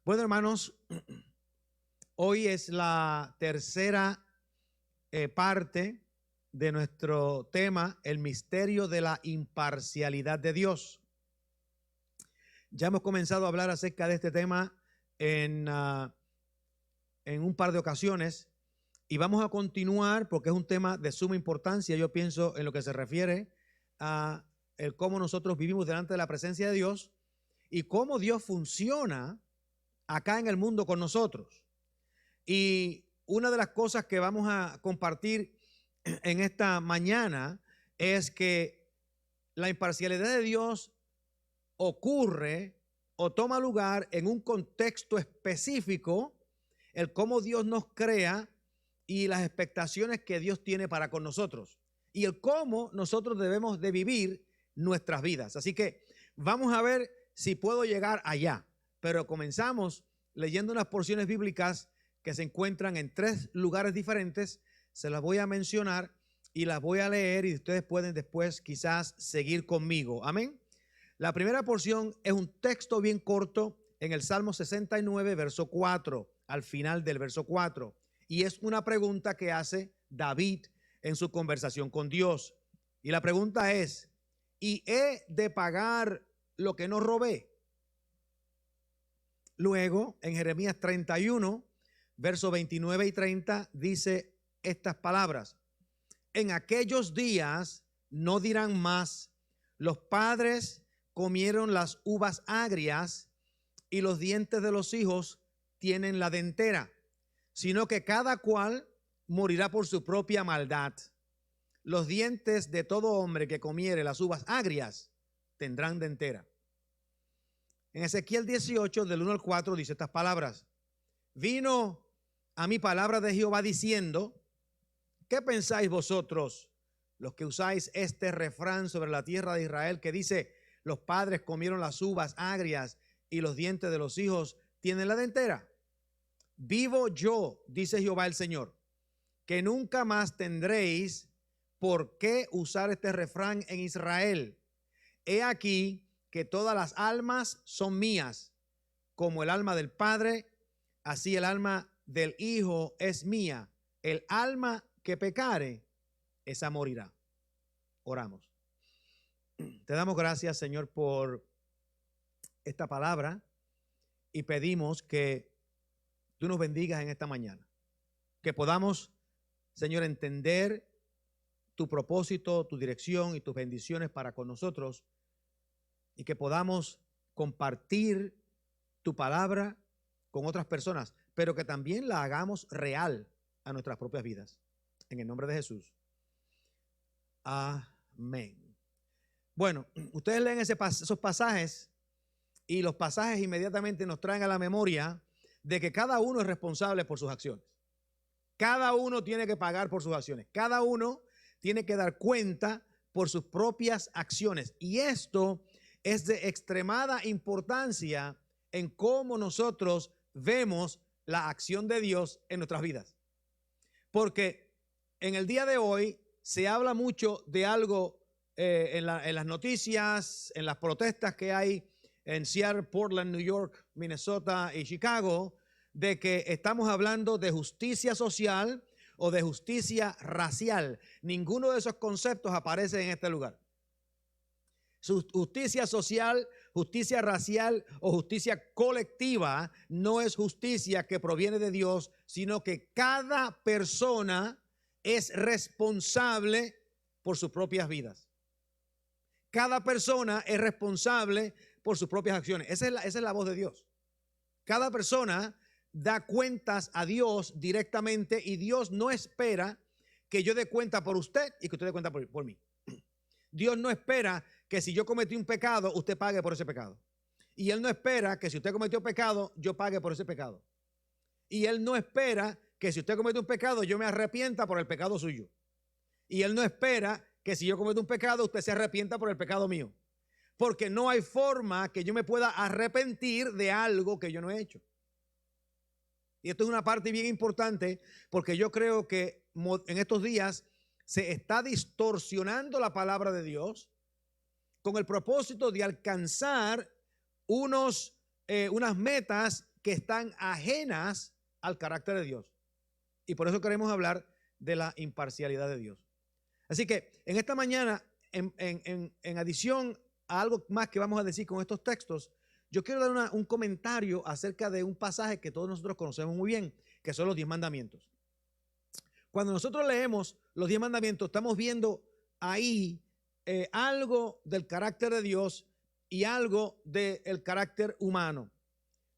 Bueno, hermanos, hoy es la tercera parte de nuestro tema, el misterio de la imparcialidad de Dios. Ya hemos comenzado a hablar acerca de este tema en un par de ocasiones y vamos a continuar porque es un tema de suma importancia, yo pienso, en lo que se refiere a el cómo nosotros vivimos delante de la presencia de Dios y cómo Dios funciona acá en el mundo con nosotros. Y una de las cosas que vamos a compartir en esta mañana es que la imparcialidad de Dios ocurre o toma lugar en un contexto específico, el cómo Dios nos crea y las expectaciones que Dios tiene para con nosotros y el cómo nosotros debemos de vivir nuestras vidas. Así que vamos a ver si puedo llegar allá, pero comenzamos leyendo unas porciones bíblicas que se encuentran en 3 lugares diferentes. Se las voy a mencionar y las voy a leer y ustedes pueden después quizás seguir conmigo. Amén. La primera porción es un texto bien corto en el Salmo 69, verso 4, al final del verso 4. Y es una pregunta que hace David en su conversación con Dios. Y la pregunta es, ¿y he de pagar lo que no robé? Luego, en Jeremías 31, versos 29 y 30, dice estas palabras. En aquellos días no dirán más, los padres comieron las uvas agrias y los dientes de los hijos tienen la dentera, sino que cada cual morirá por su propia maldad. Los dientes de todo hombre que comiere las uvas agrias tendrán dentera. En Ezequiel 18, del 1 al 4, dice estas palabras. Vino a mí palabra de Jehová diciendo, ¿qué pensáis vosotros, los que usáis este refrán sobre la tierra de Israel, que dice, los padres comieron las uvas agrias y los dientes de los hijos tienen la dentera? Vivo yo, dice Jehová el Señor, que nunca más tendréis por qué usar este refrán en Israel. He aquí que todas las almas son mías, como el alma del Padre, así el alma del Hijo es mía. El alma que pecare, esa morirá. Oramos. Te damos gracias, Señor, por esta palabra y pedimos que tú nos bendigas en esta mañana. Que podamos, Señor, entender tu propósito, tu dirección y tus bendiciones para con nosotros y que podamos compartir tu palabra con otras personas, pero que también la hagamos real a nuestras propias vidas. En el nombre de Jesús. Amén. Bueno, ustedes leen esos pasajes y los pasajes inmediatamente nos traen a la memoria de que cada uno es responsable por sus acciones. Cada uno tiene que pagar por sus acciones. Cada uno tiene que dar cuenta por sus propias acciones. Y esto es de extremada importancia en cómo nosotros vemos la acción de Dios en nuestras vidas. Porque en el día de hoy se habla mucho de algo en las noticias, en las protestas que hay en Seattle, Portland, New York, Minnesota y Chicago, de que estamos hablando de justicia social o de justicia racial. Ninguno de esos conceptos aparece en este lugar. Justicia social, justicia racial o justicia colectiva no es justicia que proviene de Dios, sino que cada persona es responsable por sus propias vidas. Cada persona es responsable por sus propias acciones. Esa es la voz de Dios. Cada persona da cuentas a Dios directamente y Dios no espera que yo dé cuenta por usted y que usted dé cuenta por mí. Dios no espera que si yo cometí un pecado, usted pague por ese pecado. Y Él no espera que si usted cometió pecado, yo pague por ese pecado. Y Él no espera que si usted cometió un pecado, yo me arrepienta por el pecado suyo. Y Él no espera que si yo cometo un pecado, usted se arrepienta por el pecado mío. Porque no hay forma que yo me pueda arrepentir de algo que yo no he hecho. Y esto es una parte bien importante porque yo creo que en estos días se está distorsionando la palabra de Dios con el propósito de alcanzar unas metas que están ajenas al carácter de Dios. Y por eso queremos hablar de la imparcialidad de Dios. Así que en esta mañana, en adición a algo más que vamos a decir con estos textos, yo quiero dar un comentario acerca de un pasaje que todos nosotros conocemos muy bien, que son los 10 mandamientos. Cuando nosotros leemos los 10 mandamientos, estamos viendo ahí algo del carácter de Dios y algo del carácter humano.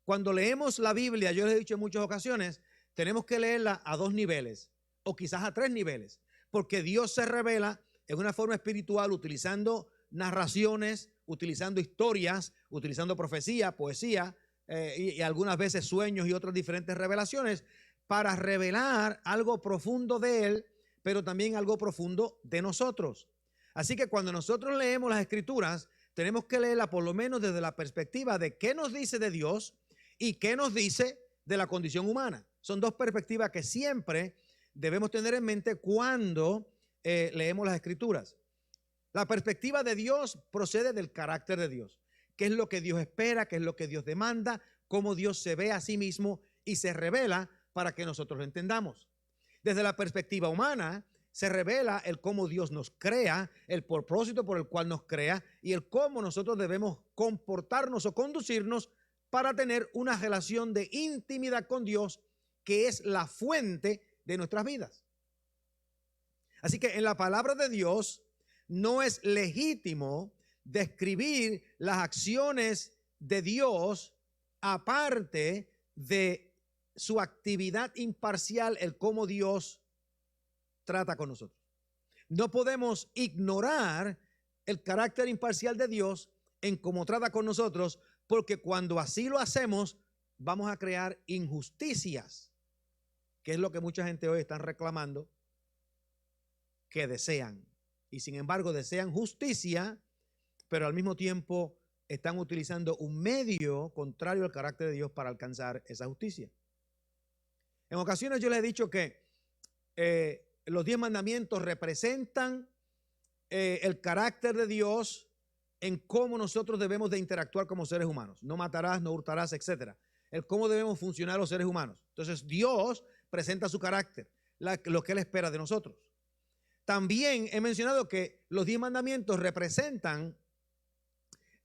Cuando leemos la Biblia, yo les he dicho en muchas ocasiones, tenemos que leerla a 2 niveles o quizás a 3 niveles, porque Dios se revela en una forma espiritual utilizando narraciones, utilizando historias, utilizando profecía, poesía y algunas veces sueños y otras diferentes revelaciones para revelar algo profundo de Él, pero también algo profundo de nosotros. Así que cuando nosotros leemos las Escrituras, tenemos que leerla por lo menos desde la perspectiva de qué nos dice de Dios y qué nos dice de la condición humana. Son 2 perspectivas que siempre debemos tener en mente cuando leemos las Escrituras. La perspectiva de Dios procede del carácter de Dios. ¿Qué es lo que Dios espera? ¿Qué es lo que Dios demanda? ¿Cómo Dios se ve a sí mismo y se revela para que nosotros lo entendamos? Desde la perspectiva humana se revela el cómo Dios nos crea, el propósito por el cual nos crea y el cómo nosotros debemos comportarnos o conducirnos para tener una relación de intimidad con Dios, que es la fuente de nuestras vidas. Así que en la palabra de Dios no es legítimo describir las acciones de Dios aparte de su actividad imparcial, el cómo Dios trata con nosotros. No podemos ignorar el carácter imparcial de Dios en cómo trata con nosotros, porque cuando así lo hacemos, vamos a crear injusticias, que es lo que mucha gente hoy está reclamando, que desean. Y sin embargo desean justicia, pero al mismo tiempo están utilizando un medio contrario al carácter de Dios para alcanzar esa justicia. En ocasiones yo les he dicho que los 10 mandamientos representan el carácter de Dios en cómo nosotros debemos de interactuar como seres humanos. No matarás, no hurtarás, etcétera. El cómo debemos funcionar los seres humanos. Entonces Dios presenta su carácter, lo que Él espera de nosotros. También he mencionado que los 10 mandamientos representan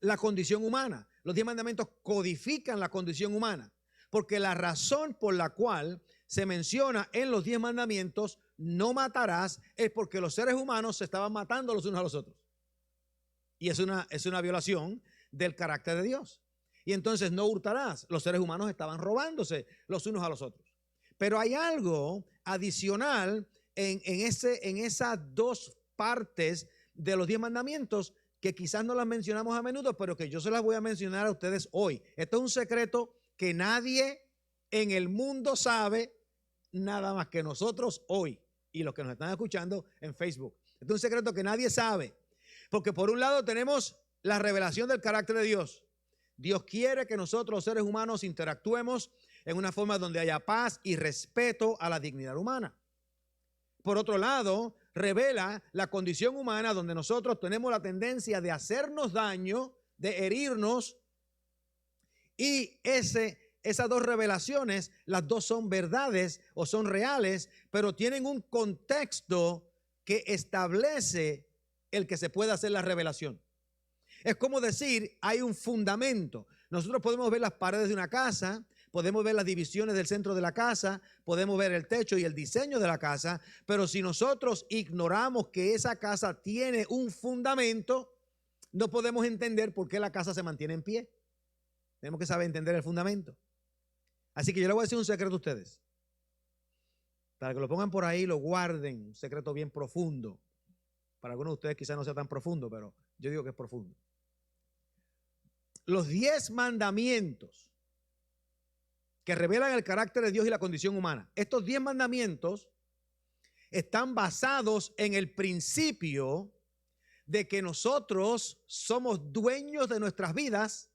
la condición humana. Los 10 mandamientos codifican la condición humana, porque la razón por la cual se menciona en los 10 mandamientos no matarás es porque los seres humanos se estaban matando los unos a los otros. Y es una violación del carácter de Dios. Y entonces no hurtarás. Los seres humanos estaban robándose los unos a los otros. Pero hay algo adicional en esas 2 partes de los 10 mandamientos que quizás no las mencionamos a menudo, pero que yo se las voy a mencionar a ustedes hoy. Esto es un secreto que nadie en el mundo sabe, nada más que nosotros hoy y los que nos están escuchando en Facebook. Esto es un secreto que nadie sabe, porque por un lado tenemos la revelación del carácter de Dios. Dios quiere que nosotros los seres humanos interactuemos en una forma donde haya paz y respeto a la dignidad humana. Por otro lado, revela la condición humana donde nosotros tenemos la tendencia de hacernos daño, de herirnos, y esas 2 revelaciones, las 2 son verdades o son reales, pero tienen un contexto que establece el que se pueda hacer la revelación. Es como decir, hay un fundamento. Nosotros podemos ver las paredes de una casa, podemos ver las divisiones del centro de la casa, podemos ver el techo y el diseño de la casa, pero si nosotros ignoramos que esa casa tiene un fundamento, no podemos entender por qué la casa se mantiene en pie. Tenemos que saber entender el fundamento. Así que yo le voy a decir un secreto a ustedes, para que lo pongan por ahí, lo guarden, un secreto bien profundo. Para algunos de ustedes quizás no sea tan profundo, pero yo digo que es profundo. Los 10 mandamientos que revelan el carácter de Dios y la condición humana. Estos 10 mandamientos están basados en el principio de que nosotros somos dueños de nuestras vidas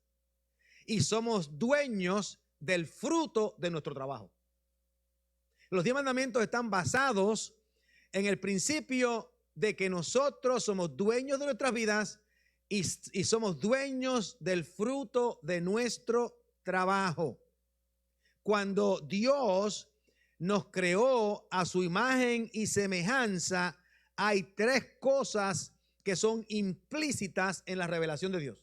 y somos dueños del fruto de nuestro trabajo. Los 10 mandamientos están basados en el principio de que nosotros somos dueños de nuestras vidas y somos dueños del fruto de nuestro trabajo. cuando Dios nos creó a su imagen y semejanza, hay tres cosas que son implícitas en la revelación de Dios.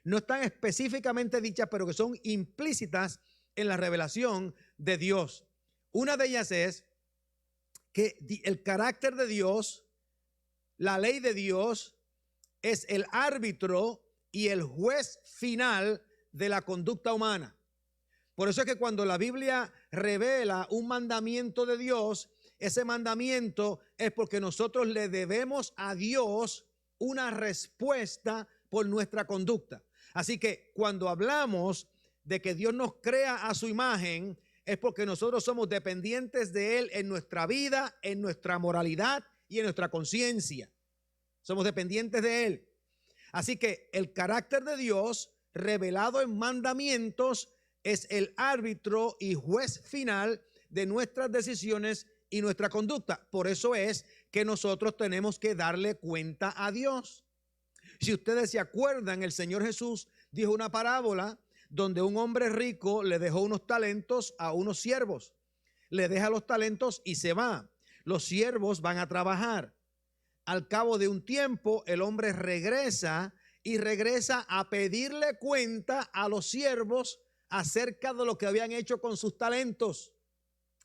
No están específicamente dichas, pero que son implícitas en la revelación de Dios. Una de ellas es que el carácter de Dios, la ley de Dios, es el árbitro y el juez final de la conducta humana. Por eso es que cuando la Biblia revela un mandamiento de Dios, ese mandamiento es porque nosotros le debemos a Dios una respuesta por nuestra conducta. Así que cuando hablamos de que Dios nos crea a su imagen, es porque nosotros somos dependientes de Él en nuestra vida, en nuestra moralidad y en nuestra conciencia. Somos dependientes de Él. Así que el carácter de Dios revelado en mandamientos es el árbitro y juez final de nuestras decisiones y nuestra conducta. Por eso es que nosotros tenemos que darle cuenta a Dios. Si ustedes se acuerdan, el Señor Jesús dijo una parábola donde un hombre rico le dejó unos talentos a unos siervos. Le deja los talentos y se va. Los siervos van a trabajar. Al cabo de un tiempo, el hombre regresa a pedirle cuenta a los siervos acerca de lo que habían hecho con sus talentos.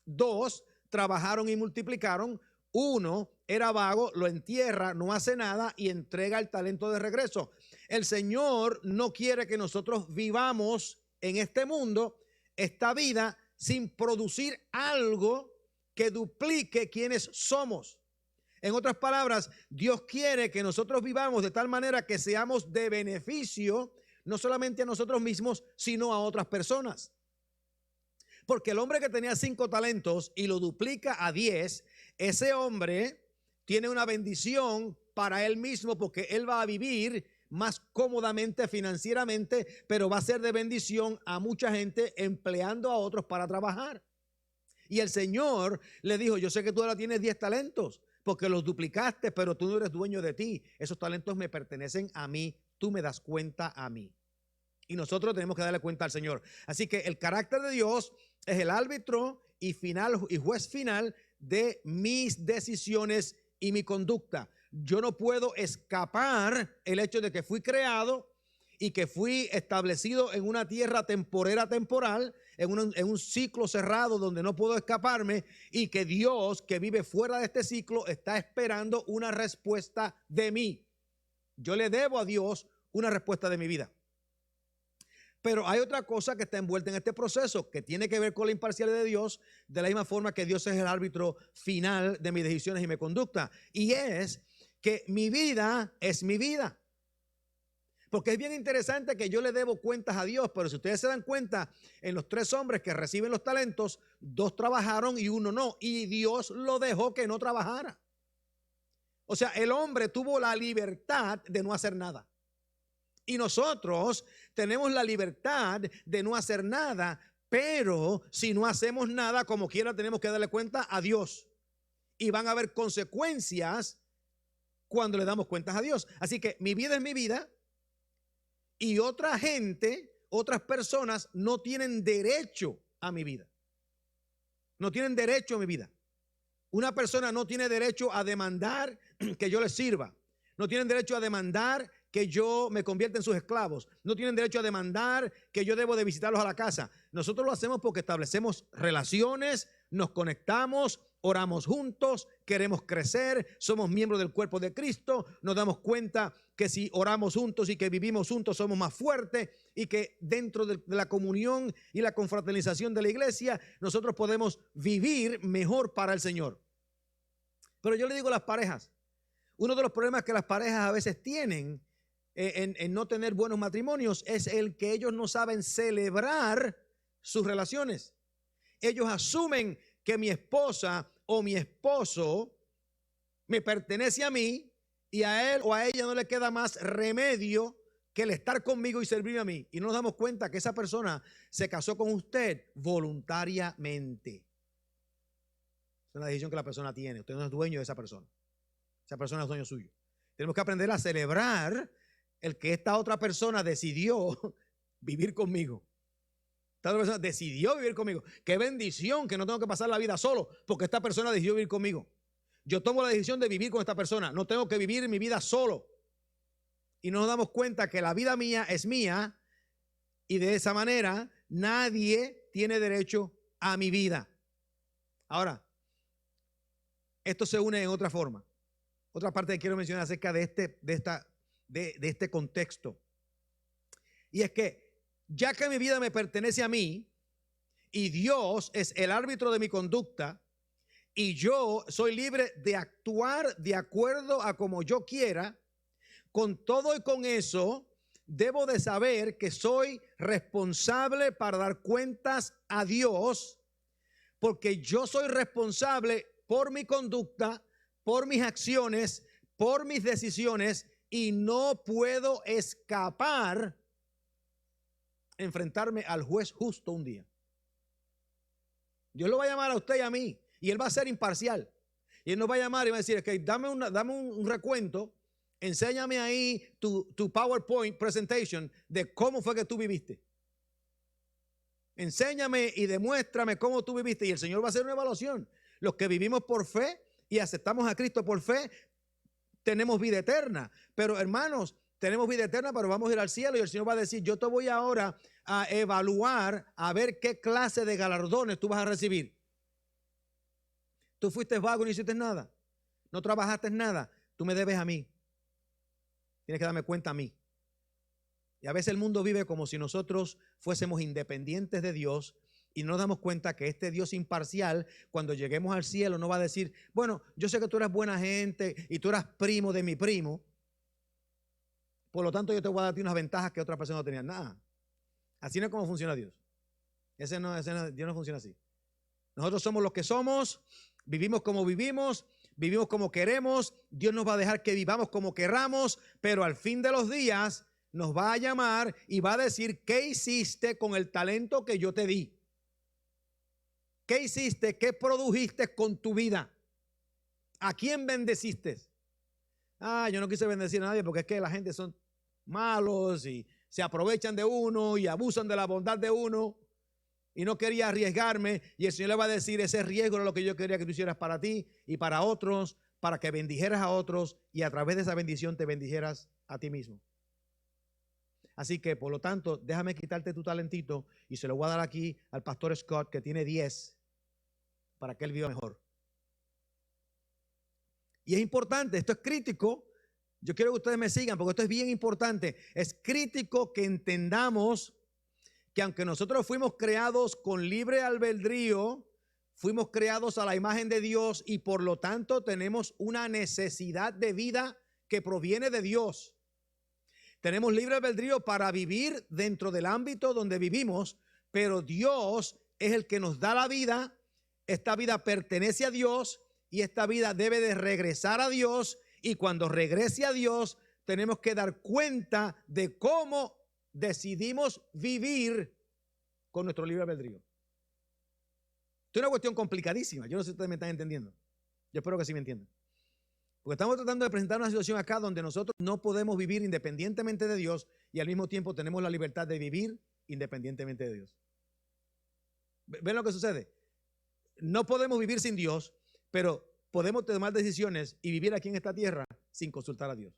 2 trabajaron y multiplicaron. 1 era vago, lo entierra, no hace nada y entrega el talento de regreso. El Señor no quiere que nosotros vivamos en este mundo, esta vida, sin producir algo que duplique quienes somos. En otras palabras, Dios quiere que nosotros vivamos de tal manera que seamos de beneficio, no solamente a nosotros mismos, sino a otras personas. Porque el hombre que tenía 5 talentos y lo duplica a 10, ese hombre tiene una bendición para él mismo porque él va a vivir más cómodamente financieramente, pero va a ser de bendición a mucha gente empleando a otros para trabajar. Y el Señor le dijo, yo sé que tú ahora tienes 10 talentos porque los duplicaste, pero tú no eres dueño de ti. Esos talentos me pertenecen a mí, tú me das cuenta a mí. Y nosotros tenemos que darle cuenta al Señor. Así que el carácter de Dios es el árbitro y juez final de mis decisiones y mi conducta. Yo no puedo escapar el hecho de que fui creado y que fui establecido en una tierra temporera temporal, en un ciclo cerrado donde no puedo escaparme, y que Dios, que vive fuera de este ciclo, está esperando una respuesta de mí. Yo le debo a Dios una respuesta de mi vida. Pero hay otra cosa que está envuelta en este proceso que tiene que ver con la imparcialidad de Dios, de la misma forma que Dios es el árbitro final de mis decisiones y mi conducta. Y es que mi vida es mi vida. Porque es bien interesante que yo le debo cuentas a Dios, pero si ustedes se dan cuenta, en los 3 hombres que reciben los talentos, 2 trabajaron y 1 no. Y Dios lo dejó que no trabajara. O sea, el hombre tuvo la libertad de no hacer nada. Y nosotros tenemos la libertad de no hacer nada, pero si no hacemos nada, como quiera, tenemos que darle cuenta a Dios. Y van a haber consecuencias cuando le damos cuentas a Dios. Así que mi vida es mi vida y otra gente, otras personas no tienen derecho a mi vida. No tienen derecho a mi vida. Una persona no tiene derecho a demandar que yo les sirva. No tienen derecho a demandar que yo me convierta en sus esclavos. No tienen derecho a demandar que yo debo de visitarlos a la casa. Nosotros lo hacemos porque establecemos relaciones, nos conectamos, oramos juntos, queremos crecer, somos miembros del cuerpo de Cristo, nos damos cuenta que si oramos juntos y que vivimos juntos somos más fuertes y que dentro de la comunión y la confraternización de la iglesia nosotros podemos vivir mejor para el Señor. Pero yo le digo a las parejas, uno de los problemas que las parejas a veces tienen en no tener buenos matrimonios es el que ellos no saben celebrar sus relaciones. Ellos asumen que mi esposa o mi esposo me pertenece a mí y a él o a ella no le queda más remedio que el estar conmigo y servirme a mí. Y no nos damos cuenta que esa persona se casó con usted voluntariamente. Es una decisión que la persona tiene. Usted no es dueño de esa persona. Esa persona es dueño suyo. Tenemos que aprender a celebrar el que esta otra persona decidió vivir conmigo. Esta otra persona decidió vivir conmigo. Qué bendición que no tengo que pasar la vida solo, porque esta persona decidió vivir conmigo. Yo tomo la decisión de vivir con esta persona. No tengo que vivir mi vida solo. Y nos damos cuenta que la vida mía es mía y de esa manera nadie tiene derecho a mi vida. Ahora, esto se une en otra forma. Otra parte que quiero mencionar acerca de este contexto. Y es que ya que mi vida me pertenece a mí y Dios es el árbitro de mi conducta y yo soy libre de actuar de acuerdo a como yo quiera, con todo y con eso debo de saber que soy responsable para dar cuentas a Dios, porque yo soy responsable por mi conducta, por mis acciones, por mis decisiones y no puedo escapar enfrentarme al juez justo un día. Dios lo va a llamar a usted y a mí y Él va a ser imparcial. Y Él nos va a llamar y va a decir, okay, dame un recuento, enséñame ahí tu PowerPoint presentation de cómo fue que tú viviste. Enséñame y demuéstrame cómo tú viviste y el Señor va a hacer una evaluación. Los que vivimos por fe y aceptamos a Cristo por fe, tenemos vida eterna. Pero hermanos, tenemos vida eterna, pero vamos a ir al cielo y el Señor va a decir, yo te voy ahora a evaluar, a ver qué clase de galardones tú vas a recibir. Tú fuiste vago y no hiciste nada. No trabajaste nada. Tú me debes a mí. Tienes que darme cuenta a mí. Y a veces el mundo vive como si nosotros fuésemos independientes de Dios y no nos damos cuenta que este Dios imparcial, cuando lleguemos al cielo, no va a decir, bueno, yo sé que tú eres buena gente y tú eras primo de mi primo. Por lo tanto, yo te voy a dar unas ventajas que otras personas no tenían. Nada. Así no es como funciona Dios. Dios no funciona así. Nosotros somos los que somos, vivimos como vivimos como queremos. Dios nos va a dejar que vivamos como querramos, pero al fin de los días nos va a llamar y va a decir, ¿qué hiciste con el talento que yo te di? ¿Qué hiciste? ¿Qué produjiste con tu vida? ¿A quién bendeciste? Yo no quise bendecir a nadie porque es que la gente son malos y se aprovechan de uno y abusan de la bondad de uno y no quería arriesgarme y el Señor le va a decir, ese riesgo era lo que yo quería que tú hicieras para ti y para otros, para que bendijeras a otros y a través de esa bendición te bendijeras a ti mismo. Así que por lo tanto déjame quitarte tu talentito y se lo voy a dar aquí al pastor Scott que tiene 10 para que él viva mejor. Y es importante, esto es crítico. Yo quiero que ustedes me sigan porque esto es bien importante. Es crítico que entendamos que aunque nosotros fuimos creados con libre albedrío, fuimos creados a la imagen de Dios y por lo tanto tenemos una necesidad de vida que proviene de Dios. Tenemos libre albedrío para vivir dentro del ámbito donde vivimos, pero Dios es el que nos da la vida. Esta vida pertenece a Dios y esta vida debe de regresar a Dios, y cuando regrese a Dios tenemos que dar cuenta de cómo decidimos vivir con nuestro libre albedrío. Esto es una cuestión complicadísima. Yo no sé si ustedes me están entendiendo. Yo espero que sí me entiendan. Porque estamos tratando de presentar una situación acá donde nosotros no podemos vivir independientemente de Dios y al mismo tiempo tenemos la libertad de vivir independientemente de Dios. ¿Ven lo que sucede? No podemos vivir sin Dios, pero podemos tomar decisiones y vivir aquí en esta tierra sin consultar a Dios.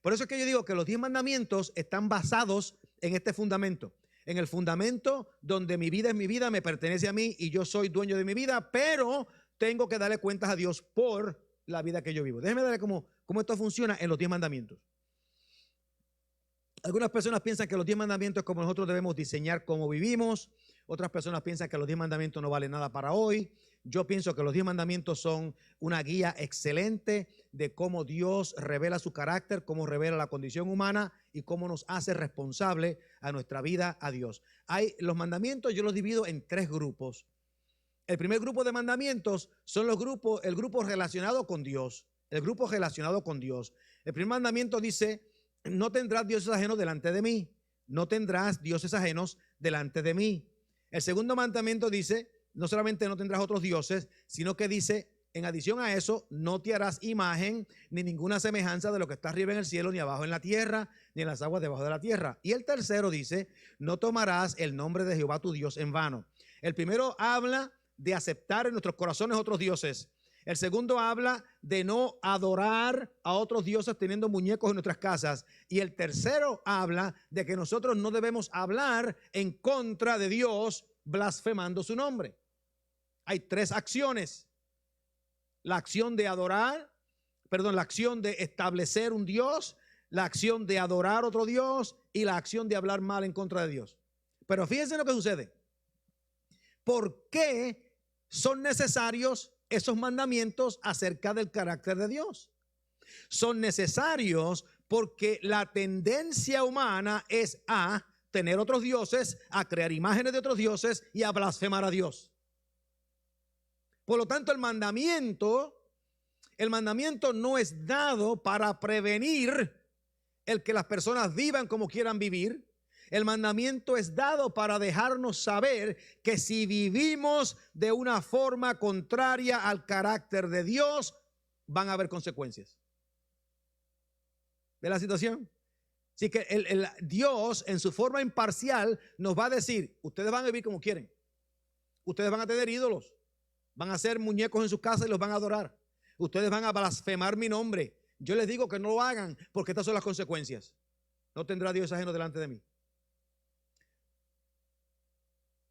Por eso es que yo digo que los 10 mandamientos están basados en este fundamento. En el fundamento donde mi vida es mi vida, me pertenece a mí y yo soy dueño de mi vida, pero tengo que darle cuentas a Dios por la vida que yo vivo. Déjenme darle cómo esto funciona en los 10 mandamientos. Algunas personas piensan que los 10 mandamientos es como nosotros debemos diseñar cómo vivimos. Otras personas piensan que los 10 mandamientos no valen nada para hoy. Yo pienso que los 10 mandamientos son una guía excelente de cómo Dios revela su carácter, cómo revela la condición humana y cómo nos hace responsable a nuestra vida a Dios. Los mandamientos yo los divido en 3 grupos. El primer grupo de mandamientos son el grupo relacionado con Dios. El grupo relacionado con Dios. El primer mandamiento dice, no tendrás dioses ajenos delante de mí. No tendrás dioses ajenos delante de mí. El segundo mandamiento dice, no solamente no tendrás otros dioses, sino que dice En adición a eso, no te harás imagen ni ninguna semejanza de lo que está arriba en el cielo, ni abajo en la tierra, ni en las aguas debajo de la tierra. Y el tercero dice, no tomarás el nombre de Jehová tu Dios en vano. El primero habla de aceptar en nuestros corazones otros dioses. El segundo habla de no adorar a otros dioses teniendo muñecos en nuestras casas. Y el tercero habla de que nosotros no debemos hablar en contra de Dios blasfemando su nombre. Hay tres acciones. La acción de adorar, la acción de establecer un Dios, la acción de adorar otro Dios y la acción de hablar mal en contra de Dios. Pero fíjense lo que sucede. ¿Por qué son necesarios esos mandamientos acerca del carácter de Dios? Son necesarios porque la tendencia humana es a tener otros dioses, a crear imágenes de otros dioses y a blasfemar a Dios. Por lo tanto, el mandamiento no es dado para prevenir el que las personas vivan como quieran vivir. El mandamiento es dado para dejarnos saber que si vivimos de una forma contraria al carácter de Dios, van a haber consecuencias. ¿Ve la situación? Así que el Dios en su forma imparcial nos va a decir, ustedes van a vivir como quieren. Ustedes van a tener ídolos. Van a hacer muñecos en sus casas y los van a adorar. Ustedes van a blasfemar mi nombre. Yo les digo que no lo hagan porque estas son las consecuencias. No tendrá Dios ajeno delante de mí.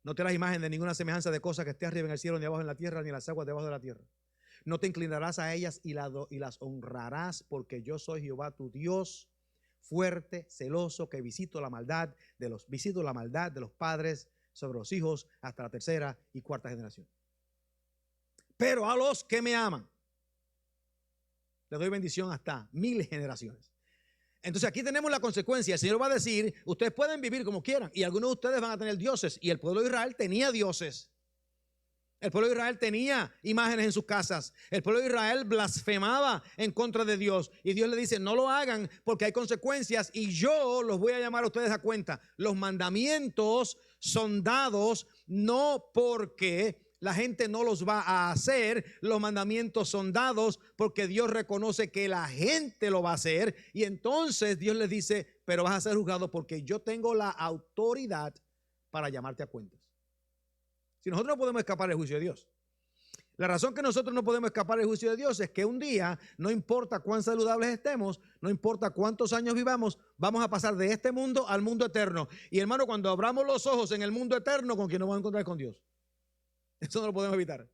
No te harás imagen de ninguna semejanza de cosa que esté arriba en el cielo, ni abajo en la tierra, ni en las aguas debajo de la tierra. No te inclinarás a ellas y las honrarás, porque yo soy Jehová tu Dios, fuerte, celoso, que visito la maldad de los padres sobre los hijos hasta la tercera y cuarta generación. Pero a los que me aman, le doy bendición hasta 1000 generaciones. Entonces aquí tenemos la consecuencia. El Señor va a decir, ustedes pueden vivir como quieran y algunos de ustedes van a tener dioses. Y el pueblo de Israel tenía dioses. El pueblo de Israel tenía imágenes en sus casas. El pueblo de Israel blasfemaba en contra de Dios. Y Dios le dice, no lo hagan porque hay consecuencias y yo los voy a llamar a ustedes a cuenta. Los mandamientos son dados no porque la gente no los va a hacer. Los mandamientos son dados porque Dios reconoce que la gente lo va a hacer. Y entonces Dios les dice, pero vas a ser juzgado porque yo tengo la autoridad para llamarte a cuentas. Si nosotros no podemos escapar del juicio de Dios. La razón que nosotros no podemos escapar del juicio de Dios es que un día, no importa cuán saludables estemos, no importa cuántos años vivamos, vamos a pasar de este mundo al mundo eterno. Y hermano, cuando abramos los ojos en el mundo eterno, ¿con quién nos vamos a encontrar? Con Dios. Eso no lo podemos evitar.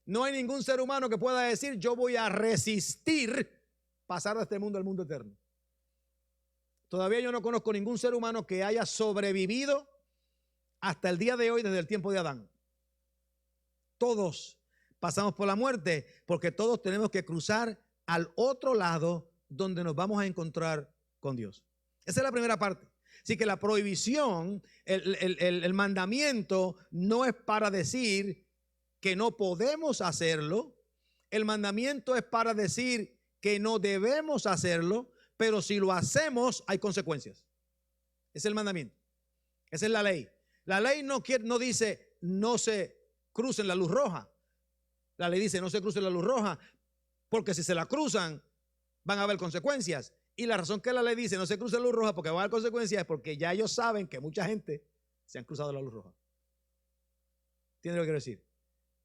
No hay ningún ser humano que pueda decir, yo voy a resistir pasar de este mundo al mundo eterno. Todavía yo no conozco ningún ser humano que haya sobrevivido hasta el día de hoy, desde el tiempo de Adán. Todos pasamos por la muerte porque todos tenemos que cruzar al otro lado donde nos vamos a encontrar con Dios. Esa es la primera parte. Así que la prohibición, el mandamiento no es para decir que no podemos hacerlo. El mandamiento es para decir que no debemos hacerlo, pero si lo hacemos hay consecuencias. Ese es el mandamiento. Esa es la ley. La ley no dice no se crucen la luz roja. La ley dice no se crucen la luz roja porque si se la cruzan van a haber consecuencias. Y la razón que la ley dice no se cruce la luz roja porque va a haber consecuencias es porque ya ellos saben que mucha gente se han cruzado la luz roja. ¿Entiendes lo que quiero decir?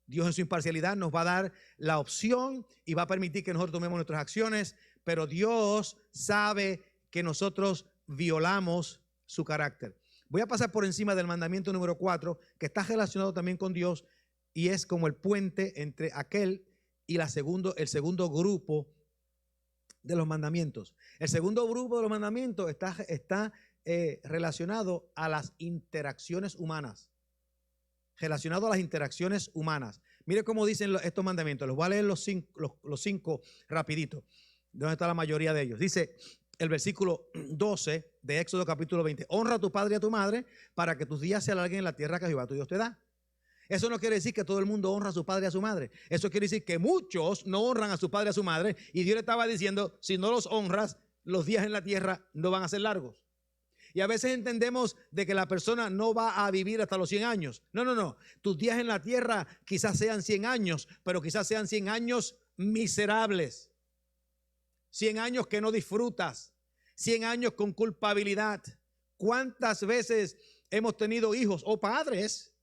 Dios en su imparcialidad nos va a dar la opción y va a permitir que nosotros tomemos nuestras acciones, pero Dios sabe que nosotros violamos su carácter. Voy a pasar por encima del mandamiento número 4, que está relacionado también con Dios y es como el puente entre aquel y el segundo grupo de los mandamientos. El segundo grupo de los mandamientos está relacionado a las interacciones humanas. Relacionado a las interacciones humanas. Mire cómo dicen estos mandamientos. Los voy a leer los cinco rapidito. ¿Dónde está la mayoría de ellos? Dice el versículo 12 de Éxodo capítulo 20. Honra a tu padre y a tu madre para que tus días se alarguen en la tierra que Jehová tu Dios te da. Eso no quiere decir que todo el mundo honra a su padre y a su madre. Eso quiere decir que muchos no honran a su padre y a su madre. Y Dios le estaba diciendo, si no los honras, los días en la tierra no van a ser largos. Y a veces entendemos de que la persona no va a vivir hasta los 100 años. No, no, no. Tus días en la tierra quizás sean 100 años, pero quizás sean 100 años miserables. 100 años que no disfrutas. 100 años con culpabilidad. ¿Cuántas veces hemos tenido hijos o padres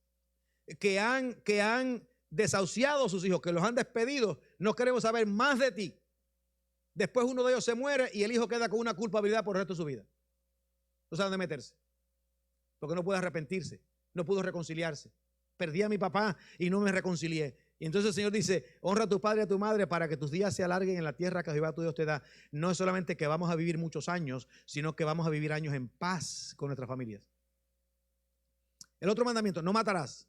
que han desahuciado a sus hijos, que los han despedido? No queremos saber más de ti. Después uno de ellos se muere y el hijo queda con una culpabilidad por el resto de su vida. No sabe dónde meterse. Porque no puede arrepentirse. No pudo reconciliarse. Perdí a mi papá y no me reconcilié. Y entonces el Señor dice: honra a tu padre y a tu madre para que tus días se alarguen en la tierra que Jehová tu Dios te da. No es solamente que vamos a vivir muchos años, sino que vamos a vivir años en paz con nuestras familias. El otro mandamiento: no matarás,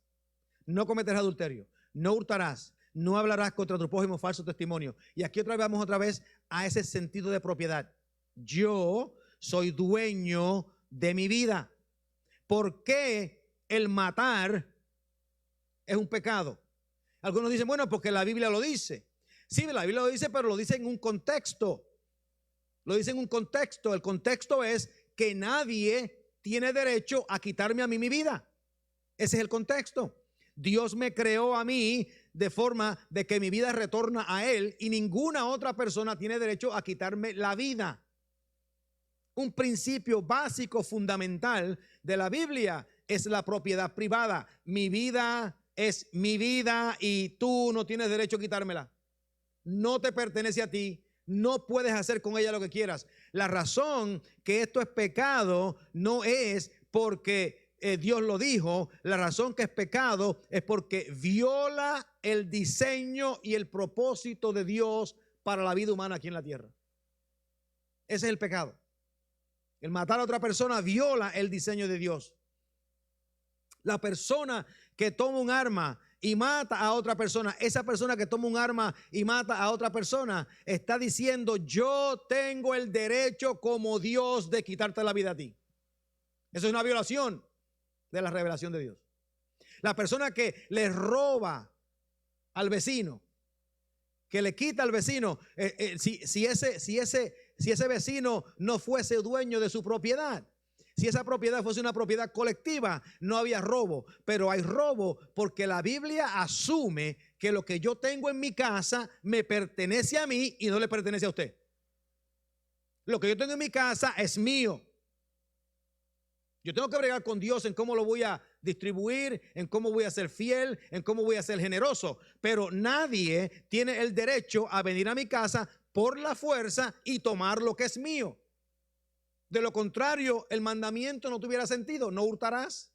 no cometerás adulterio, no hurtarás, no hablarás contra tu prójimo falso testimonio. Y aquí vamos otra vez a ese sentido de propiedad. Yo soy dueño de mi vida. ¿Por qué el matar es un pecado? Algunos dicen: bueno, porque la Biblia lo dice. Sí, la Biblia lo dice, pero lo dice en un contexto. Lo dice en un contexto. El contexto es que nadie tiene derecho a quitarme a mí mi vida. Ese es el contexto. Dios me creó a mí de forma de que mi vida retorna a Él y ninguna otra persona tiene derecho a quitarme la vida. Un principio básico, fundamental de la Biblia es la propiedad privada. Mi vida es mi vida y tú no tienes derecho a quitármela. No te pertenece a ti. No puedes hacer con ella lo que quieras. La razón que esto es pecado no es porque Dios lo dijo. La razón que es pecado es porque viola el diseño y el propósito de Dios para la vida humana aquí en la tierra. Ese es el pecado. El matar a otra persona viola el diseño de Dios. La persona que toma un arma y mata a otra persona, esa persona que toma un arma y mata a otra persona, está diciendo: yo tengo el derecho como Dios de quitarte la vida a ti. Eso es una violación de la revelación de Dios. La persona que le roba al vecino, que le quita al vecino, si ese vecino no fuese dueño de su propiedad, si esa propiedad fuese una propiedad colectiva, no había robo. Pero hay robo porque la Biblia asume que lo que yo tengo en mi casa me pertenece a mí y no le pertenece a usted. Lo que yo tengo en mi casa es mío. Yo tengo que bregar con Dios en cómo lo voy a distribuir, en cómo voy a ser fiel, en cómo voy a ser generoso. Pero nadie tiene el derecho a venir a mi casa por la fuerza y tomar lo que es mío. De lo contrario, el mandamiento no tuviera sentido. No hurtarás.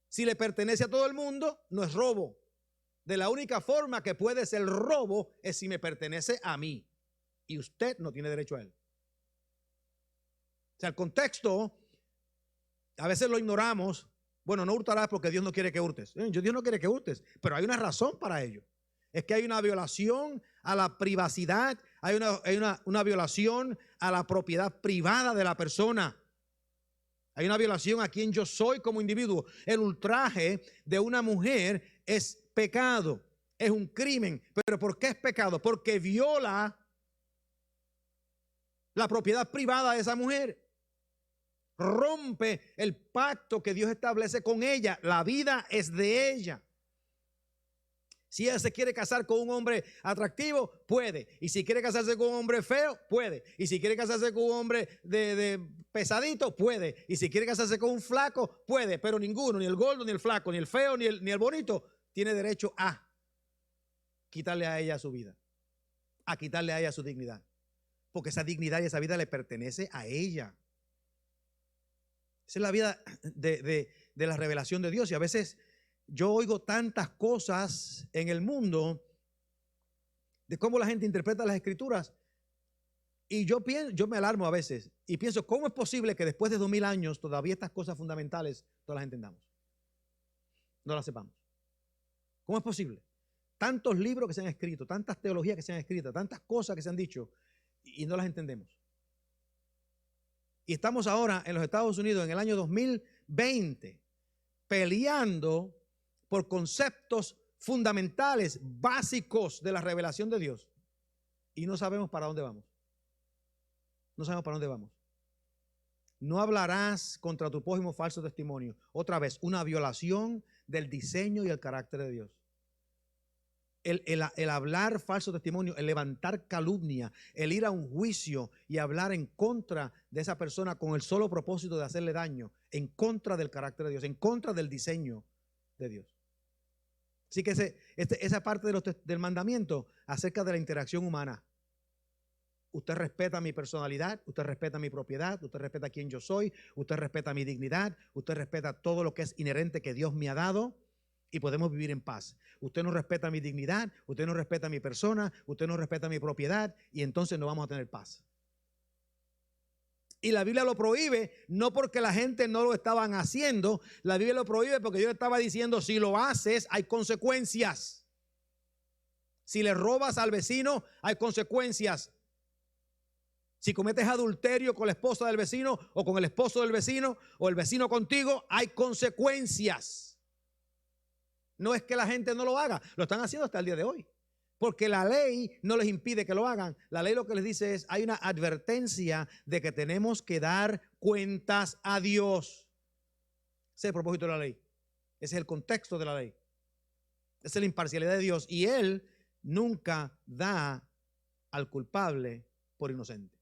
Si le pertenece a todo el mundo, no es robo. De la única forma que puede ser robo es si me pertenece a mí. Y usted no tiene derecho a él. O sea, el contexto a veces lo ignoramos. Bueno, no hurtarás porque Dios no quiere que hurtes. Dios no quiere que hurtes, pero hay una razón para ello. Es que hay una violación a la privacidad, hay una violación a la propiedad privada de la persona. Hay una violación a quien yo soy como individuo. El ultraje de una mujer es pecado, es un crimen. ¿Pero por qué es pecado? Porque viola la propiedad privada de esa mujer. Rompe el pacto que Dios establece con ella. La vida es de ella. Si ella se quiere casar con un hombre atractivo, puede. Y si quiere casarse con un hombre feo, puede. Y si quiere casarse con un hombre de pesadito, puede. Y si quiere casarse con un flaco, puede. Pero ninguno, ni el gordo, ni el flaco, ni el feo, ni el bonito, tiene derecho a quitarle a ella su vida, a quitarle a ella su dignidad. Porque esa dignidad y esa vida le pertenece a ella. Esa es la vida de la revelación de Dios. Y a veces yo oigo tantas cosas en el mundo de cómo la gente interpreta las escrituras y yo me alarmo a veces y pienso: ¿cómo es posible que después de 2000 años todavía estas cosas fundamentales no las entendamos? No las sepamos. ¿Cómo es posible? Tantos libros que se han escrito, tantas teologías que se han escrito, tantas cosas que se han dicho y no las entendemos. Y estamos ahora en los Estados Unidos en el año 2020 peleando por conceptos fundamentales, básicos de la revelación de Dios. Y no sabemos para dónde vamos. No sabemos para dónde vamos. no hablarás contra tu prójimo falso testimonio. Otra vez, una violación del diseño y el carácter de Dios. El hablar falso testimonio, el levantar calumnia, el ir a un juicio y hablar en contra de esa persona con el solo propósito de hacerle daño, en contra del carácter de Dios, en contra del diseño de Dios. Así que esa parte del mandamiento acerca de la interacción humana. Usted respeta mi personalidad, usted respeta mi propiedad, usted respeta quién yo soy, usted respeta mi dignidad, usted respeta todo lo que es inherente que Dios me ha dado y podemos vivir en paz. Usted no respeta mi dignidad, usted no respeta mi persona, usted no respeta mi propiedad y entonces no vamos a tener paz. Y la Biblia lo prohíbe, no porque la gente no lo estaban haciendo, la Biblia lo prohíbe porque Dios estaba diciendo, si lo haces hay consecuencias. Si le robas al vecino hay consecuencias. Si cometes adulterio con la esposa del vecino o con el esposo del vecino o el vecino contigo, hay consecuencias. No es que la gente no lo haga, lo están haciendo hasta el día de hoy. Porque la ley no les impide que lo hagan. La ley lo que les dice es, hay una advertencia de que tenemos que dar cuentas a Dios. Ese es el propósito de la ley. Ese es el contexto de la ley. Esa es la imparcialidad de Dios. Y Él nunca da al culpable por inocente.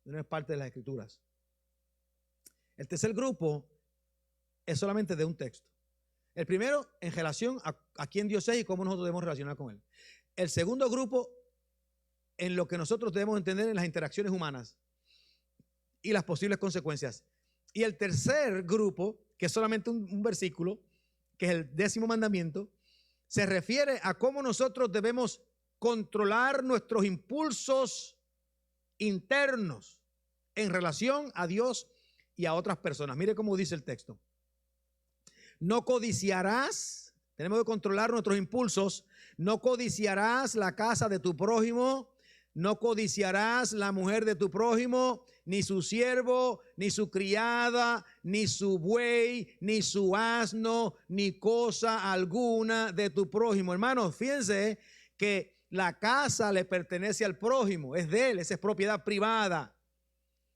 No es parte de las Escrituras. El tercer grupo es solamente de un texto. El primero en relación a quién Dios es y cómo nosotros debemos relacionar con Él. El segundo grupo en lo que nosotros debemos entender en las interacciones humanas y las posibles consecuencias. Y el tercer grupo, que es solamente un versículo, que es el 10º mandamiento, se refiere a cómo nosotros debemos controlar nuestros impulsos internos en relación a Dios y a otras personas. Mire cómo dice el texto. No codiciarás, tenemos que controlar nuestros impulsos, no codiciarás la casa de tu prójimo, no codiciarás la mujer de tu prójimo, ni su siervo, ni su criada, ni su buey, ni su asno, ni cosa alguna de tu prójimo. Hermanos, fíjense que la casa le pertenece al prójimo, es de él, esa es propiedad privada.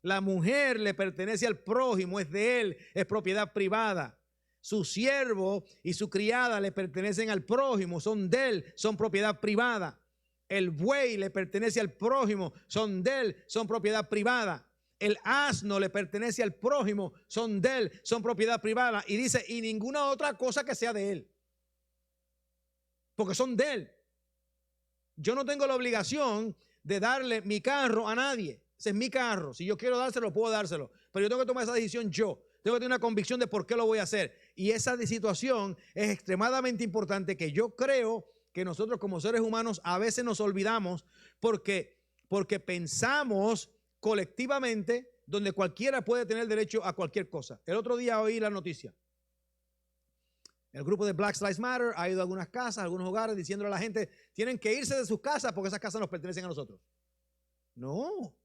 La mujer le pertenece al prójimo, es de él, es propiedad privada. Su siervo y su criada le pertenecen al prójimo, son de él, son propiedad privada. El buey le pertenece al prójimo, son de él, son propiedad privada. El asno le pertenece al prójimo, son de él, son propiedad privada. Y dice, y ninguna otra cosa que sea de él, porque son de él. Yo no tengo la obligación de darle mi carro a nadie. Ese es mi carro. Si yo quiero dárselo, puedo dárselo. Pero yo tengo que tomar esa decisión yo. Tengo que tener una convicción de por qué lo voy a hacer. Y esa situación es extremadamente importante, que yo creo que nosotros como seres humanos a veces nos olvidamos porque pensamos colectivamente donde cualquiera puede tener derecho a cualquier cosa. El otro día oí la noticia. El grupo de Black Lives Matter ha ido a algunas casas, a algunos hogares, diciéndole a la gente, tienen que irse de sus casas porque esas casas nos pertenecen a nosotros. No.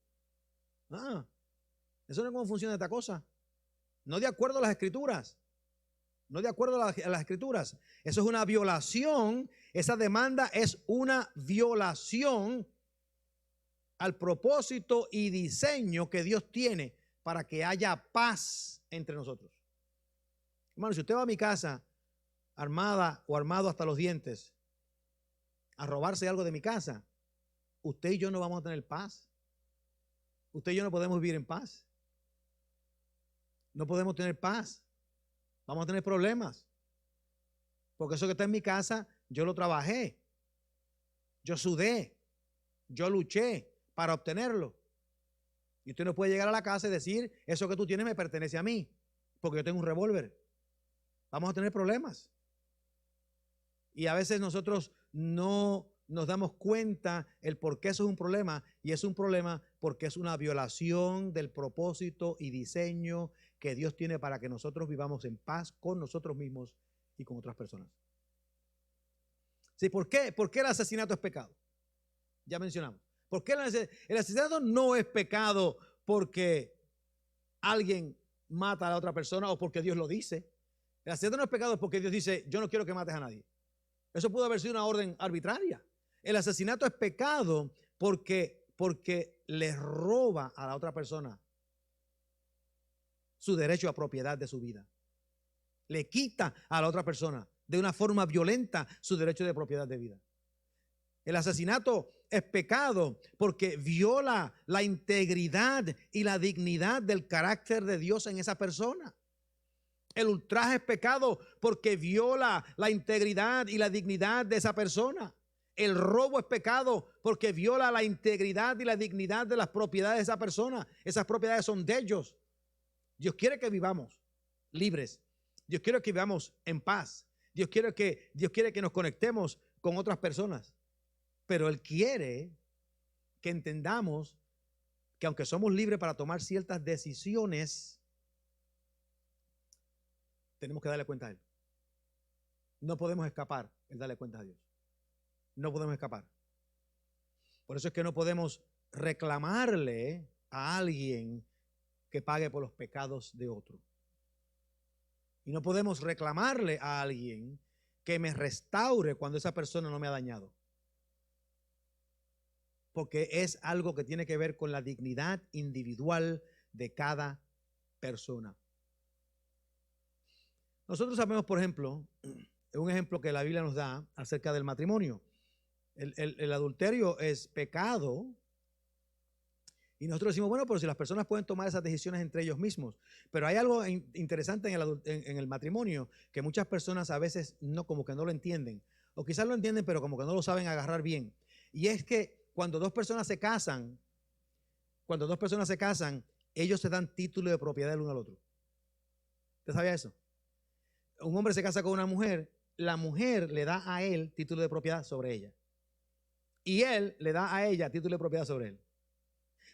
Eso no es cómo funciona esta cosa. No de acuerdo a las Escrituras. No de acuerdo a las Escrituras. Eso es una violación. Esa demanda es una violación al propósito y diseño que Dios tiene para que haya paz entre nosotros. Hermano, si usted va a mi casa armada o armado hasta los dientes a robarse algo de mi casa, usted y yo no vamos a tener paz. Usted y yo no podemos vivir en paz. No podemos tener paz. Vamos a tener problemas. Porque eso que está en mi casa, yo lo trabajé. Yo sudé. Yo luché para obtenerlo. Y usted no puede llegar a la casa y decir, eso que tú tienes me pertenece a mí, porque yo tengo un revólver. Vamos a tener problemas. Y a veces nosotros no nos damos cuenta el por qué eso es un problema, y es un problema porque es una violación del propósito y diseño que Dios tiene para que nosotros vivamos en paz con nosotros mismos y con otras personas. Sí, ¿por qué? ¿Por qué el asesinato es pecado? Ya mencionamos. ¿Por qué el asesinato no es pecado porque alguien mata a la otra persona o porque Dios lo dice? El asesinato no es pecado porque Dios dice, yo no quiero que mates a nadie. Eso pudo haber sido una orden arbitraria. El asesinato es pecado porque porque le roba a la otra persona su derecho a propiedad de su vida. Le quita a la otra persona de una forma violenta su derecho de propiedad de vida. El asesinato es pecado porque viola la integridad y la dignidad del carácter de Dios en esa persona. El ultraje es pecado porque viola la integridad y la dignidad de esa persona. El robo es pecado porque viola la integridad y la dignidad de las propiedades de esa persona. Esas propiedades son de ellos. Dios quiere que vivamos libres. Dios quiere que vivamos en paz. Dios quiere que nos conectemos con otras personas. Pero Él quiere que entendamos que aunque somos libres para tomar ciertas decisiones, tenemos que darle cuenta a Él. No podemos escapar el darle cuenta a Dios. No podemos escapar. Por eso es que no podemos reclamarle a alguien que pague por los pecados de otro. Y no podemos reclamarle a alguien que me restaure cuando esa persona no me ha dañado. Porque es algo que tiene que ver con la dignidad individual de cada persona. Nosotros sabemos, por ejemplo, un ejemplo que la Biblia nos da acerca del matrimonio. El adulterio es pecado. Y nosotros decimos, bueno, pero si las personas pueden tomar esas decisiones entre ellos mismos. Pero hay algo interesante en el matrimonio que muchas personas a veces como que no lo entienden. O quizás lo entienden, pero como que no lo saben agarrar bien. Y es que cuando dos personas se casan, ellos se dan título de propiedad el uno al otro. ¿Usted sabía eso? Un hombre se casa con una mujer, la mujer le da a él título de propiedad sobre ella. Y él le da a ella título de propiedad sobre él.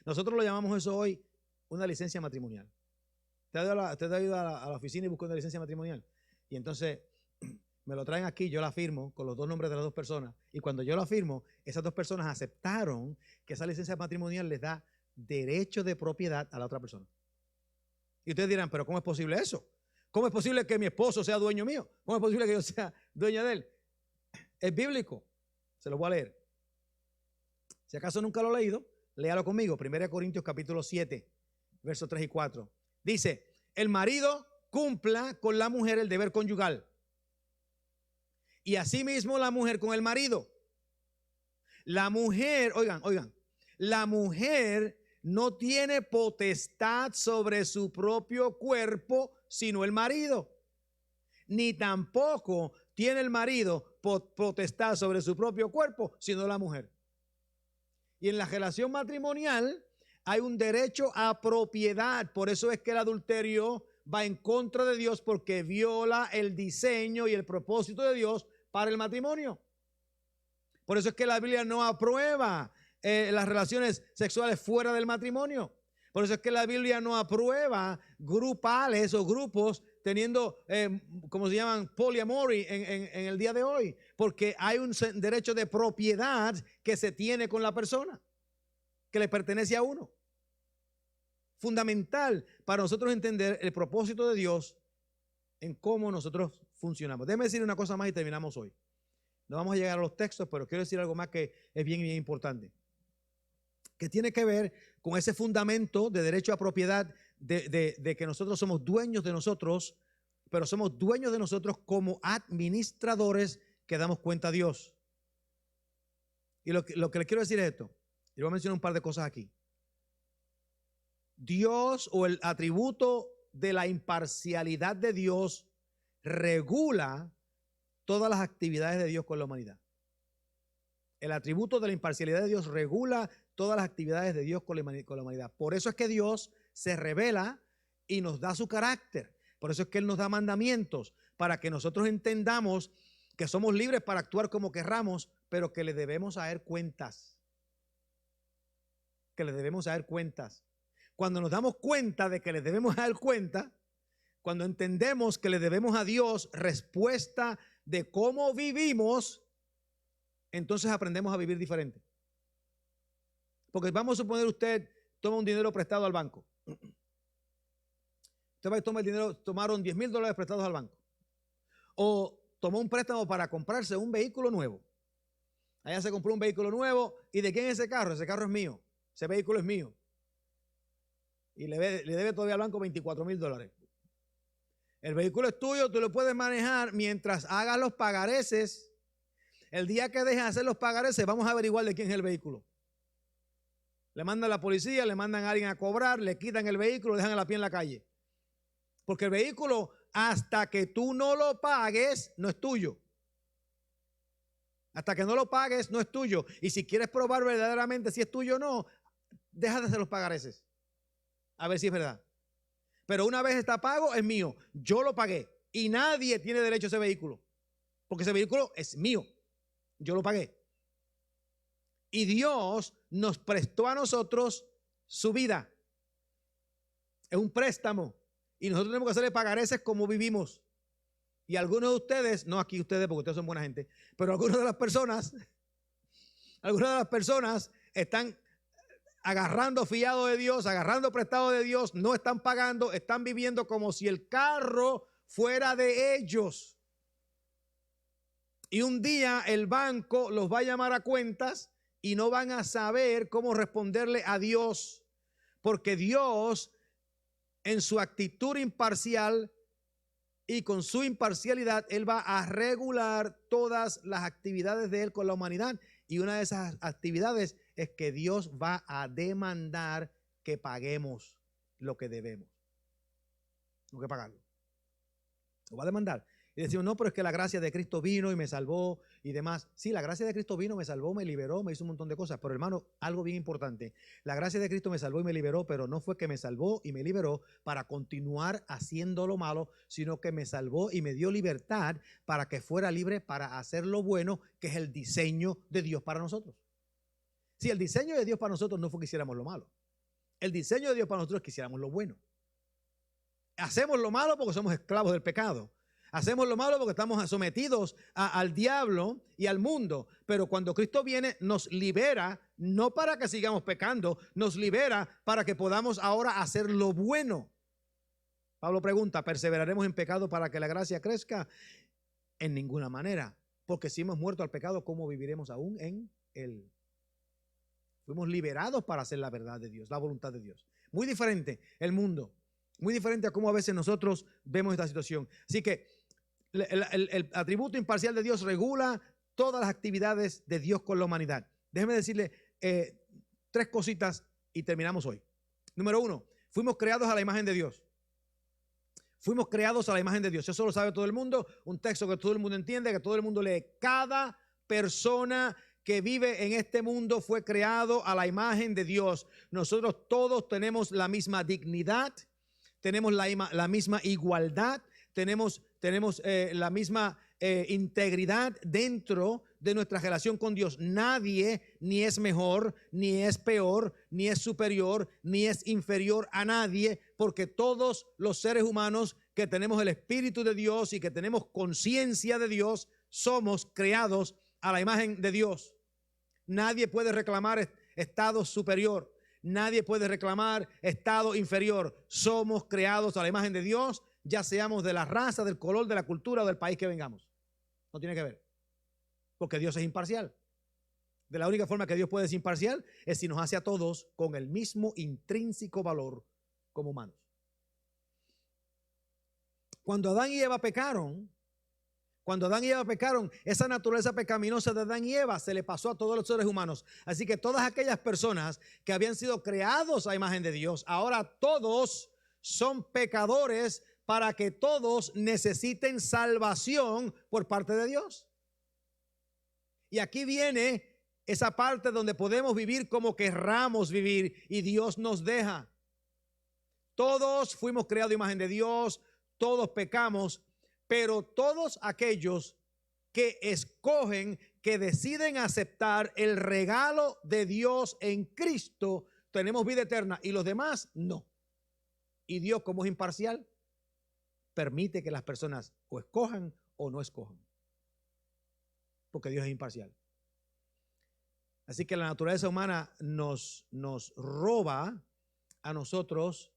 Nosotros lo llamamos eso hoy una licencia matrimonial. Usted ha ido a la oficina y busca una licencia matrimonial. Y entonces me lo traen aquí, yo la firmo con los dos nombres de las dos personas. Y cuando yo la firmo, esas dos personas aceptaron que esa licencia matrimonial les da derecho de propiedad a la otra persona. Y ustedes dirán, pero ¿cómo es posible eso? ¿Cómo es posible que mi esposo sea dueño mío? ¿Cómo es posible que yo sea dueña de él? Es bíblico. Se lo voy a leer. Si acaso nunca lo he leído, léalo conmigo. 1 Corintios capítulo 7, versos 3 y 4. Dice, el marido cumpla con la mujer el deber conyugal. Y asimismo la mujer con el marido. La mujer, oigan, la mujer no tiene potestad sobre su propio cuerpo, sino el marido. Ni tampoco tiene el marido potestad sobre su propio cuerpo, sino la mujer. Y en la relación matrimonial hay un derecho a propiedad. Por eso es que el adulterio va en contra de Dios, porque viola el diseño y el propósito de Dios para el matrimonio. Por eso es que la Biblia no aprueba las relaciones sexuales fuera del matrimonio. Por eso es que la Biblia no aprueba grupales o grupos teniendo, como se llaman, poliamory en el día de hoy. Porque hay un derecho de propiedad que se tiene con la persona, que le pertenece a uno. Fundamental para nosotros entender el propósito de Dios en cómo nosotros funcionamos. Déjeme decir una cosa más y terminamos hoy. No vamos a llegar a los textos, pero quiero decir algo más que es bien importante, que tiene que ver con ese fundamento de derecho a propiedad, de que nosotros somos dueños de nosotros, pero somos dueños de nosotros como administradores que damos cuenta a Dios. Y lo que le quiero decir es esto, y voy a mencionar un par de cosas aquí. Dios, o el atributo de la imparcialidad de Dios, regula todas las actividades de Dios con la humanidad. El atributo de la imparcialidad de Dios regula todas las actividades de Dios con la humanidad. Por eso es que Dios se revela y nos da su carácter. Por eso es que Él nos da mandamientos, para que nosotros entendamos que somos libres para actuar como querramos, pero que le debemos a Él cuentas. Que le debemos a Él cuentas. Cuando nos damos cuenta de que le debemos a Él cuenta, cuando entendemos que le debemos a Dios respuesta de cómo vivimos, entonces aprendemos a vivir diferente. Porque vamos a suponer, usted toma un dinero prestado al banco. Usted va a tomar el dinero, tomaron $10,000 prestados al banco. O tomó un préstamo para comprarse un vehículo nuevo. Allá se compró un vehículo nuevo. ¿Y de quién es ese carro? Ese carro es mío. ese vehículo es mío. Y le debe todavía al banco $24,000. El vehículo es tuyo, tú lo puedes manejar mientras hagas los pagareces. El día que dejes de hacer los pagareces, vamos a averiguar de quién es el vehículo. Le mandan a la policía, le mandan a alguien a cobrar, le quitan el vehículo, lo dejan a la pie en la calle. Porque el vehículo, hasta que tú no lo pagues, no es tuyo. Hasta que no lo pagues, no es tuyo. Y si quieres probar verdaderamente si es tuyo o no, deja de hacer los pagareces. A ver si es verdad. Pero una vez está pago, es mío. Yo lo pagué. Y nadie tiene derecho a ese vehículo. Porque ese vehículo es mío. Yo lo pagué. Y Dios nos prestó a nosotros su vida. Es un préstamo. Y nosotros tenemos que hacerle pagareces como vivimos. Y algunos de ustedes, no aquí ustedes porque ustedes son buena gente, pero algunas de las personas están agarrando fiado de Dios, agarrando prestado de Dios, no están pagando, están viviendo como si el carro fuera de ellos. Y un día el banco los va a llamar a cuentas y no van a saber cómo responderle a Dios, porque Dios, en su actitud imparcial y con su imparcialidad, Él va a regular todas las actividades de Él con la humanidad. Y una de esas actividades es que Dios va a demandar que paguemos lo que debemos. No que pagarlo. Lo va a demandar. Y decimos, no, pero es que la gracia de Cristo vino y me salvó y demás. Sí, la gracia de Cristo vino, me salvó, me liberó, me hizo un montón de cosas. Pero hermano, algo bien importante. La gracia de Cristo me salvó y me liberó, pero no fue que me salvó y me liberó para continuar haciendo lo malo, sino que me salvó y me dio libertad para que fuera libre para hacer lo bueno, que es el diseño de Dios para nosotros. Si el diseño de Dios para nosotros no fue que hiciéramos lo malo. El diseño de Dios para nosotros es que hiciéramos lo bueno. Hacemos lo malo porque somos esclavos del pecado. Hacemos lo malo porque estamos sometidos al diablo y al mundo. Pero cuando Cristo viene, nos libera, no para que sigamos pecando, nos libera para que podamos ahora hacer lo bueno. Pablo pregunta, ¿perseveraremos en pecado para que la gracia crezca? En ninguna manera. Porque si hemos muerto al pecado, ¿cómo viviremos aún en él? Fuimos liberados para hacer la verdad de Dios, la voluntad de Dios. Muy diferente el mundo. Muy diferente a cómo a veces nosotros vemos esta situación. Así que el atributo imparcial de Dios regula todas las actividades de Dios con la humanidad. Déjeme decirle tres cositas y terminamos hoy. Número uno, fuimos creados a la imagen de Dios. Fuimos creados a la imagen de Dios. Eso lo sabe todo el mundo. Un texto que todo el mundo entiende, que todo el mundo lee. Cada persona que vive en este mundo fue creado a la imagen de Dios. Nosotros todos tenemos la misma dignidad, tenemos la misma igualdad, tenemos la misma integridad dentro de nuestra relación con Dios. Nadie ni es mejor, ni es peor, ni es superior, ni es inferior a nadie, porque todos los seres humanos que tenemos el Espíritu de Dios y que tenemos conciencia de Dios, somos creados a la imagen de Dios. Nadie puede reclamar estado superior. Nadie puede reclamar estado inferior. Somos creados a la imagen de Dios, ya seamos de la raza, del color, de la cultura o del país que vengamos. No tiene que ver. Porque Dios es imparcial. De la única forma que Dios puede ser imparcial es si nos hace a todos con el mismo intrínseco valor como humanos. Cuando Adán y Eva pecaron, esa naturaleza pecaminosa de Adán y Eva se le pasó a todos los seres humanos. Así que todas aquellas personas que habían sido creados a imagen de Dios, ahora todos son pecadores para que todos necesiten salvación por parte de Dios. Y aquí viene esa parte donde podemos vivir como querramos vivir y Dios nos deja. Todos fuimos creados a imagen de Dios, todos pecamos, pero todos aquellos que escogen, que deciden aceptar el regalo de Dios en Cristo, tenemos vida eterna y los demás no. Y Dios, como es imparcial, permite que las personas o escojan o no escojan, porque Dios es imparcial. Así que la naturaleza humana nos roba a nosotros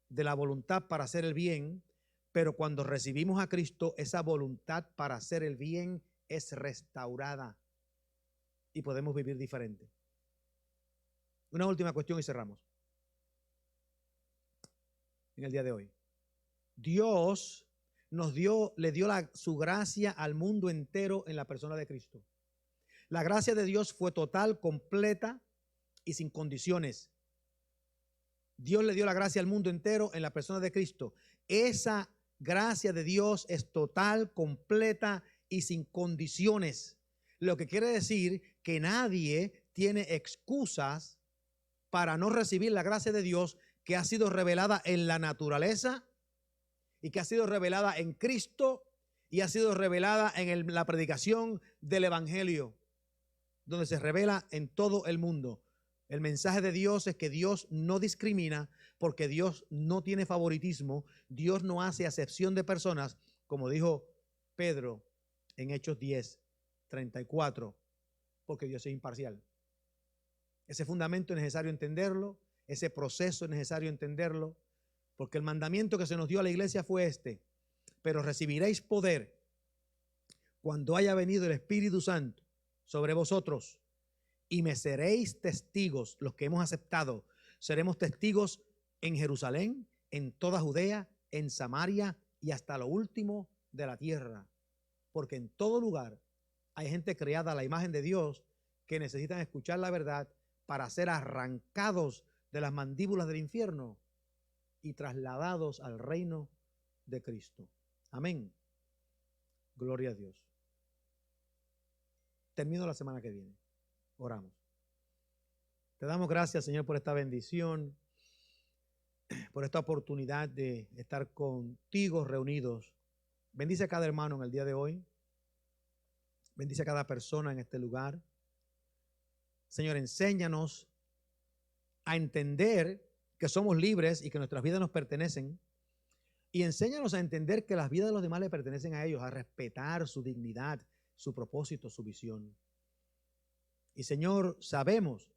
de la voluntad para hacer el bien, pero cuando recibimos a Cristo, esa voluntad para hacer el bien es restaurada y podemos vivir diferente. Una última cuestión y cerramos. En el día de hoy, Dios le dio su gracia al mundo entero en la persona de Cristo. La gracia de Dios fue total, completa y sin condiciones. Dios le dio la gracia al mundo entero en la persona de Cristo. Esa gracia de Dios es total, completa y sin condiciones. Lo que quiere decir que nadie tiene excusas para no recibir la gracia de Dios que ha sido revelada en la naturaleza y que ha sido revelada en Cristo y ha sido revelada en la predicación del Evangelio, donde se revela en todo el mundo. El mensaje de Dios es que Dios no discrimina, porque Dios no tiene favoritismo, Dios no hace acepción de personas, como dijo Pedro en Hechos 10:34, porque Dios es imparcial. Ese fundamento es necesario entenderlo, ese proceso es necesario entenderlo, porque el mandamiento que se nos dio a la iglesia fue este: pero recibiréis poder cuando haya venido el Espíritu Santo sobre vosotros, y me seréis testigos. Los que hemos aceptado seremos testigos en Jerusalén, en toda Judea, en Samaria y hasta lo último de la tierra, porque en todo lugar hay gente creada a la imagen de Dios que necesitan escuchar la verdad para ser arrancados de las mandíbulas del infierno y trasladados al reino de Cristo. Amén. Gloria a Dios. Termino la semana que viene. Oramos. Te damos gracias, Señor, por esta bendición, por esta oportunidad de estar contigo reunidos. Bendice a cada hermano en el día de hoy. Bendice a cada persona en este lugar. Señor, enséñanos a entender que somos libres y que nuestras vidas nos pertenecen. Y enséñanos a entender que las vidas de los demás le pertenecen a ellos, a respetar su dignidad, su propósito, su visión. Y Señor, sabemos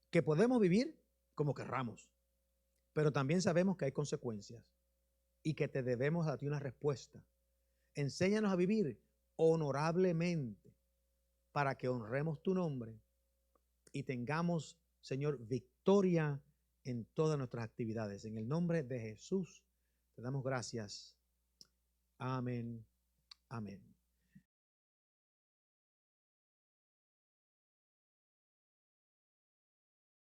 que podemos vivir como querramos, pero también sabemos que hay consecuencias y que te debemos a ti una respuesta. Enséñanos a vivir honorablemente para que honremos tu nombre y tengamos, Señor, victoria en todas nuestras actividades. En el nombre de Jesús te damos gracias. Amén. Amén.